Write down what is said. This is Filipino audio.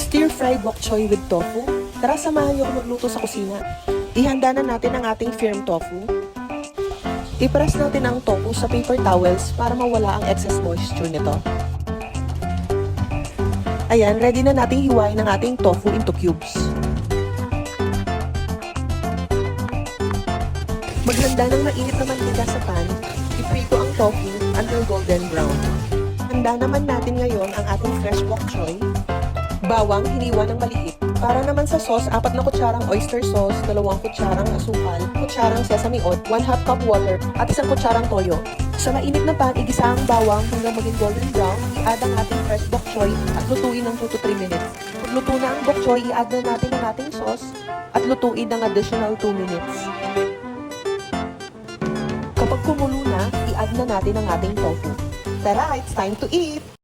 Stir-fry bok choy with tofu. Tara, samahan niyo ako magluto sa kusina. Ihanda na natin ang ating firm tofu. I-press natin ang tofu sa paper towels para mawala ang excess moisture nito. Ayan, ready na nating hiwain ang ating tofu into cubes. Maghanda ng mainit na mantika sa pan. Iprito ang tofu until golden brown. Handa naman natin ngayon ang ating fresh bok choy. Bawang hiniwa ng maliit. Para naman sa sauce, 4 na kutsarang oyster sauce, 2 kutsarang asukal, kutsarang sesame oil, 1/2 cup water, at 1 kutsarang toyo. Sa mainit na pan, igisa ang bawang hanggang maging golden brown. I-add ang ating fresh bok choy at lutuin ng 2 to 3 minutes. Pag luto na ang bok choy, i-add na natin ang ating sauce at lutuin ng additional 2 minutes. Kapag kumulo na, i-add na natin ang ating tofu. Tara, it's time to eat!